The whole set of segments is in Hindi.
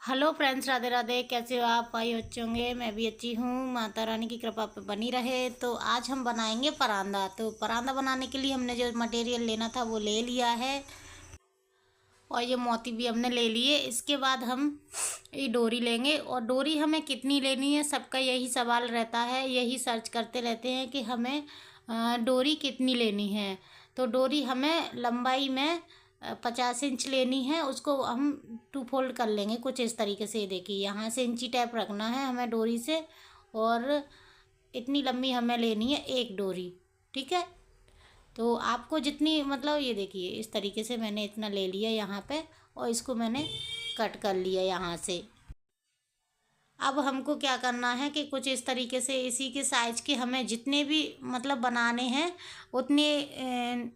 Hello friends, Radhe Radhe. कैसे हो आप? आई अच्छे होंगे। मैं भी अच्छी हूँ। माता रानी की कृपा पे बनी रहे। तो आज हम बनाएंगे परांदा। तो परांदा बनाने के लिए हमने जो मटेरियल लेना था वो ले लिया है, और ये मोती भी हमने ले लिए। इसके बाद हम ये डोरी लेंगे, और डोरी हमें कितनी लेनी है, सबका यही सवाल रहता है। यही सर्च करते रहते हैं कि हमें डोरी कितनी लेनी है। तो डोरी हमें लंबाई में 50 इंच लेनी है। उसको हम टू फोल्ड कर लेंगे कुछ इस तरीके से। देखिए, यहाँ से इंची टैप रखना है हमें डोरी से, और इतनी लंबी हमें लेनी है एक डोरी। ठीक है। तो आपको जितनी, मतलब ये देखिए इस तरीके से मैंने इतना ले लिया यहाँ पे, और इसको मैंने कट कर लिया यहाँ से। अब हमको क्या करना है कि कुछ इस तरीके से इसी के साइज के हमें जितने भी मतलब बनाने हैं उतने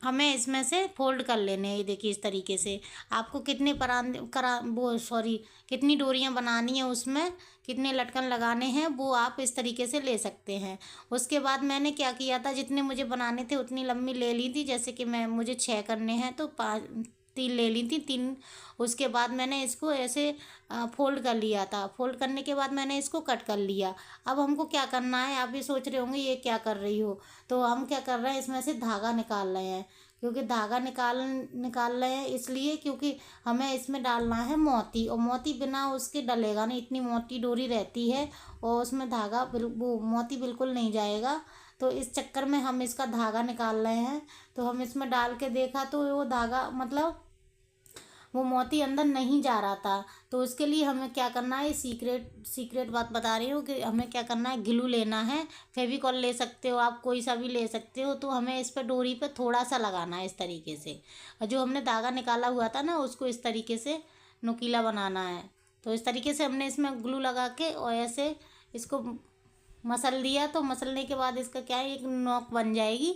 हमें इसमें से फोल्ड कर लेने हैं। ये देखिए इस तरीके से। आपको कितने परान करा वो सॉरी कितनी डोरियां बनानी है, उसमें कितने लटकन लगाने हैं, वो आप इस तरीके से ले सकते हैं। उसके बाद मैंने क्या किया था, जितने मुझे बनाने थे उतनी लंबी ले ली थी। जैसे कि मुझे 6 करने हैं तो 3 ले ली थी, 3। उसके बाद मैंने इसको ऐसे फोल्ड कर लिया था। फोल्ड करने के बाद मैंने इसको कट कर लिया। अब हमको क्या करना है, आप भी सोच रहे होंगे ये क्या कर रही हो। तो हम क्या कर रहे हैं, इसमें से धागा निकाल रहे हैं। क्योंकि धागा निकाल रहे हैं इसलिए क्योंकि हमें इसमें डालना है मोती, और मोती बिना उसके डलेगा नहीं। इतनी मोटी डोरी रहती है और उसमें धागा वो मोती बिल्कुल नहीं जाएगा। तो इस चक्कर में हम इसका धागा निकाल रहे हैं। तो हम इसमें डाल के देखा तो वो धागा मतलब वो मोती अंदर नहीं जा रहा था। तो उसके लिए हमें क्या करना है, सीक्रेट सीक्रेट बात बता रही हूँ कि हमें क्या करना है, ग्लू लेना है। फेविकॉल ले सकते हो आप, कोई सा भी ले सकते हो। तो हमें इस पर डोरी पे थोड़ा सा लगाना है इस तरीके से, और जो हमने धागा निकाला हुआ था ना उसको इस तरीके से नुकीला बनाना है। तो इस तरीके से हमने इसमें ग्लू लगा के और ऐसे इसको मसल दिया। तो मसलने के बाद इसका क्या है, एक नोक बन जाएगी,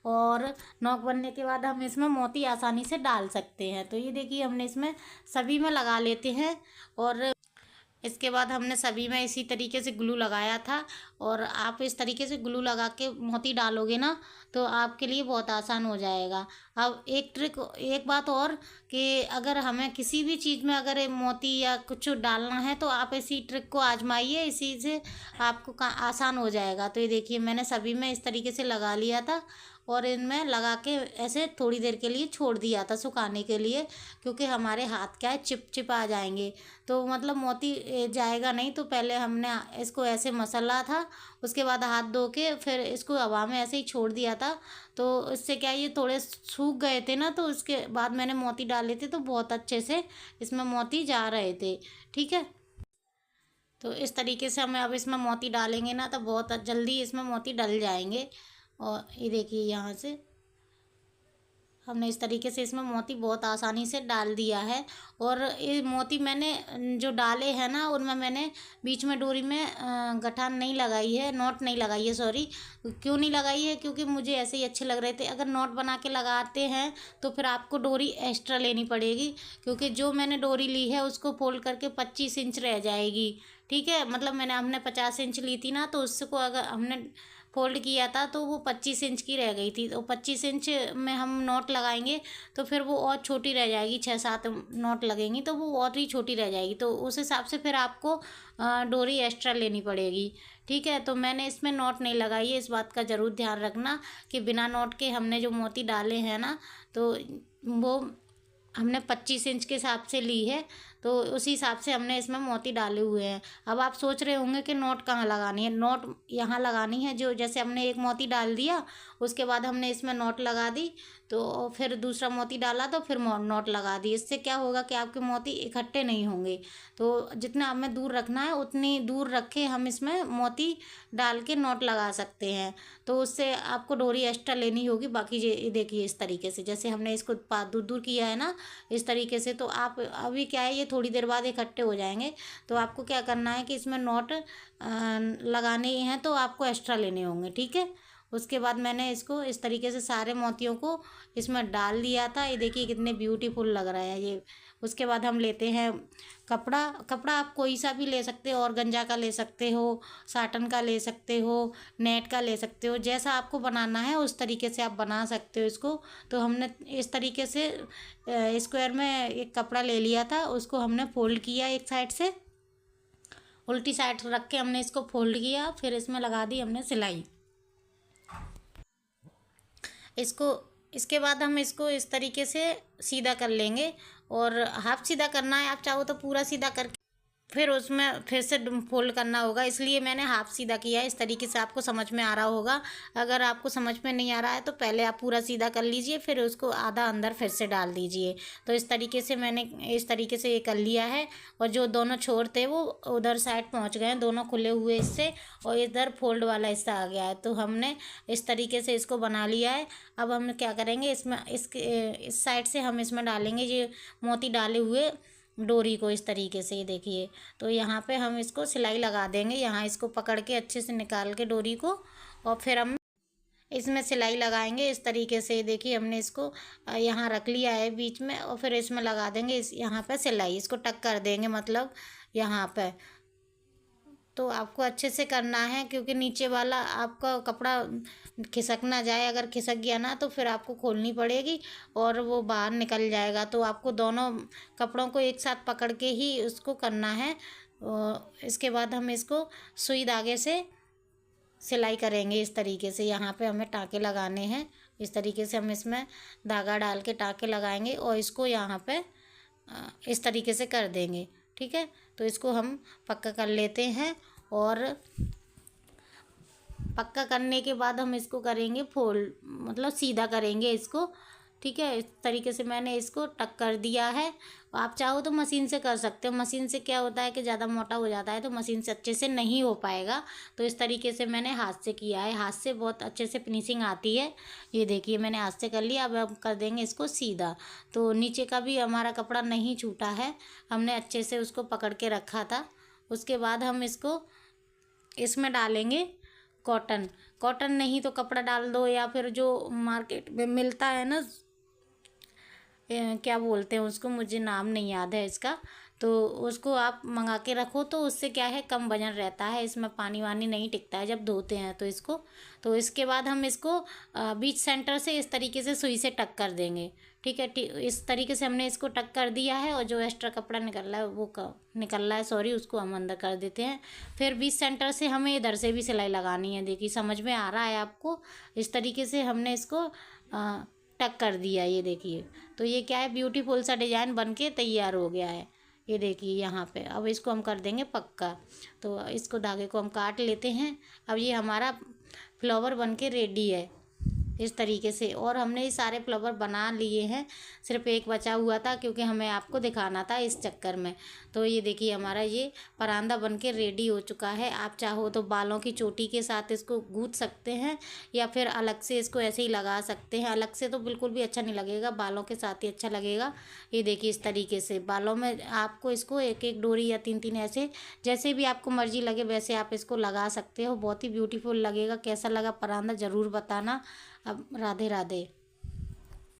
और नोक बनने के बाद हम इसमें मोती आसानी से डाल सकते हैं। तो ये देखिए हमने इसमें सभी में लगा लेते हैं, और इसके बाद हमने सभी में इसी तरीके से ग्लू लगाया था। और आप इस तरीके से ग्लू लगा के मोती डालोगे ना तो आपके लिए बहुत आसान हो जाएगा। अब एक ट्रिक, एक बात और, कि अगर हमें किसी भी चीज़ में अगर ये मोती या कुछ डालना है तो आप इसी ट्रिक को आजमाइए, इसी से आपको आसान हो जाएगा। तो ये देखिए मैंने सभी में इस तरीके से लगा लिया था, और इनमें लगा के ऐसे थोड़ी देर के लिए छोड़ दिया था सुखाने के लिए, क्योंकि हमारे हाथ क्या है चिप आ जाएंगे। तो मतलब मोती जाएगा नहीं। तो पहले हमने इसको ऐसे मसला था, उसके बाद हाथ धो के फिर इसको हवा में ऐसे ही छोड़ दिया था। तो इससे क्या है, ये थोड़े सूख गए थे ना, तो उसके बाद मैंने मोती डाले थे तो बहुत अच्छे से इसमें मोती जा रहे थे। ठीक है। तो इस तरीके से हमें अब इसमें मोती डालेंगे ना तो बहुत जल्दी इसमें मोती डल जाएंगे। और ये देखिए यहाँ से हमने इस तरीके से इसमें मोती बहुत आसानी से डाल दिया है। और ये मोती मैंने जो डाले हैं ना उनमें मैंने बीच में डोरी में गठान नहीं लगाई है, नॉट नहीं लगाई है, सॉरी। क्यों नहीं लगाई है, क्योंकि मुझे ऐसे ही अच्छे लग रहे थे। अगर नॉट बना के लगाते हैं तो फिर आपको डोरी एक्स्ट्रा लेनी पड़ेगी, क्योंकि जो मैंने डोरी ली है उसको फोल्ड करके 25 इंच रह जाएगी। ठीक है। मतलब हमने 50 इंच ली थी ना, तो उसको अगर हमने फोल्ड किया था तो वो 25 इंच की रह गई थी। तो 25 इंच में हम नोट लगाएंगे तो फिर वो और छोटी रह जाएगी। 6-7 नोट लगेंगी तो वो और ही छोटी रह जाएगी। तो उस हिसाब से फिर आपको डोरी एक्स्ट्रा लेनी पड़ेगी। ठीक है। तो मैंने इसमें नोट नहीं लगाई है, इस बात का ज़रूर ध्यान रखना कि बिना नोट के हमने जो मोती डाले हैं ना, तो वो हमने 25 इंच के हिसाब से ली है। तो उसी हिसाब से हमने इसमें मोती डाले हुए हैं। अब आप सोच रहे होंगे कि नोट कहाँ लगानी है। नोट यहाँ लगानी है, जो जैसे हमने एक मोती डाल दिया उसके बाद हमने इसमें नोट लगा दी, तो फिर दूसरा मोती डाला तो फिर नोट लगा दी। इससे क्या होगा कि आपके मोती इकट्ठे नहीं होंगे। तो जितना हमें दूर रखना है उतनी दूर रखे हम इसमें मोती डाल के नोट लगा सकते हैं। तो उससे आपको डोरी एक्स्ट्रा लेनी होगी। बाकी ये देखिए इस तरीके से जैसे हमने इसको दूर दूर किया है ना, इस तरीके से। तो आप अभी क्या है, ये थोड़ी देर बाद इकट्ठे हो जाएंगे। तो आपको क्या करना है कि इसमें नोट लगाने ही हैं तो आपको एक्स्ट्रा लेने होंगे। ठीक है। उसके बाद मैंने इसको इस तरीके से सारे मोतियों को इसमें डाल दिया था। ये देखिए कितने ब्यूटीफुल लग रहा है ये उसके बाद हम लेते हैं कपड़ा। कपड़ा आप कोई सा भी ले सकते हो, ऑर्गेन्जा का ले सकते हो, साटन का ले सकते हो, नेट का ले सकते हो, जैसा आपको बनाना है उस तरीके से आप बना सकते हो इसको। तो हमने इस तरीके से स्क्वायर में एक कपड़ा ले लिया था, उसको हमने फोल्ड किया एक साइड से, उल्टी साइड रख के हमने इसको फोल्ड किया, फिर इसमें लगा दी हमने सिलाई। इसको इसके बाद हम इसको इस तरीके से सीधा कर लेंगे, और हाफ सीधा करना है, आप चाहो तो पूरा सीधा करके फिर उसमें फिर से फोल्ड करना होगा, इसलिए मैंने हाफ सीधा किया है। इस तरीके से आपको समझ में आ रहा होगा। अगर आपको समझ में नहीं आ रहा है तो पहले आप पूरा सीधा कर लीजिए, फिर उसको आधा अंदर फिर से डाल दीजिए। तो इस तरीके से मैंने इस तरीके से ये कर लिया है, और जो दोनों छोर थे वो उधर साइड पहुंच गए हैं, दोनों खुले हुए इससे, और इधर फोल्ड वाला हिस्सा आ गया है। तो हमने इस तरीके से इसको बना लिया है। अब हम क्या करेंगे, इसमें इस साइड से हम इसमें डालेंगे ये मोती डाले हुए डोरी को, इस तरीके से, ये देखिए। तो यहाँ पे हम इसको सिलाई लगा देंगे, यहाँ इसको पकड़ के अच्छे से निकाल के डोरी को, और फिर हम इसमें सिलाई लगाएंगे इस तरीके से। देखिए हमने इसको यहाँ रख लिया है बीच में, और फिर इसमें लगा देंगे इस यहाँ पे सिलाई, इसको टक कर देंगे, मतलब यहाँ पे। तो आपको अच्छे से करना है, क्योंकि नीचे वाला आपका कपड़ा खिसक ना जाए। अगर खिसक गया ना तो फिर आपको खोलनी पड़ेगी और वो बाहर निकल जाएगा। तो आपको दोनों कपड़ों को एक साथ पकड़ के ही उसको करना है। और इसके बाद हम इसको सुई धागे से सिलाई करेंगे इस तरीके से। यहाँ पे हमें टाँके लगाने हैं, इस तरीके से हम इसमें धागा डाल के टाँके लगाएंगे, और इसको यहाँ पे इस तरीके से कर देंगे, ठीक है। तो इसको हम पक्का कर लेते हैं, और पक्का करने के बाद हम इसको करेंगे फोल्ड, मतलब सीधा करेंगे इसको, ठीक है। इस तरीके से मैंने इसको टक कर दिया है। आप चाहो तो मशीन से कर सकते हो, मशीन से क्या होता है कि ज़्यादा मोटा हो जाता है, तो मशीन से अच्छे से नहीं हो पाएगा। तो इस तरीके से मैंने हाथ से किया है, हाथ से बहुत अच्छे से फिनिशिंग आती है। ये देखिए मैंने हाथ से कर लिया। अब हम कर देंगे इसको सीधा। तो नीचे का भी हमारा कपड़ा नहीं छूटा है, हमने अच्छे से उसको पकड़ के रखा था। उसके बाद हम इसको इसमें डालेंगे कॉटन। कॉटन नहीं तो कपड़ा डाल दो, या फिर जो मार्केट में मिलता है ना, क्या बोलते हैं उसको, मुझे नाम नहीं याद है इसका, तो उसको आप मंगा के रखो। तो उससे क्या है, कम वजन रहता है, इसमें पानी वानी नहीं टिकता है जब धोते हैं तो इसको। तो इसके बाद हम इसको बीच सेंटर से इस तरीके से सुई से टक कर देंगे, ठीक है। इस तरीके से हमने इसको टक कर दिया है, और जो एक्स्ट्रा कपड़ा निकल रहा है वो निकल रहा है, सॉरी, उसको हम अंदर कर देते हैं। फिर बीच सेंटर से हमें इधर से भी सिलाई लगानी है। देखिए समझ में आ रहा है आपको, इस तरीके से हमने इसको टक कर दिया, ये देखिए। तो ये क्या है, ब्यूटीफुल सा डिजाइन बन के तैयार हो गया है, ये देखिए यहाँ पे। अब इसको हम कर देंगे पक्का। तो इसको धागे को हम काट लेते हैं। अब ये हमारा फ्लावर बन के रेडी है इस तरीके से, और हमने ये सारे फ्लावर बना लिए हैं, सिर्फ एक बचा हुआ था क्योंकि हमें आपको दिखाना था इस चक्कर में। तो ये देखिए हमारा ये परांदा बन के रेडी हो चुका है। आप चाहो तो बालों की चोटी के साथ इसको गूंथ सकते हैं, या फिर अलग से इसको ऐसे ही लगा सकते हैं। अलग से तो बिल्कुल भी अच्छा नहीं लगेगा, बालों के साथ ही अच्छा लगेगा। ये देखिए इस तरीके से बालों में आपको इसको एक एक डोरी या तीन तीन ऐसे, जैसे भी आपको मर्जी लगे वैसे आप इसको लगा सकते हो। बहुत ही ब्यूटीफुल लगेगा। कैसा लगा परांदा ज़रूर बताना। अब राधे राधे।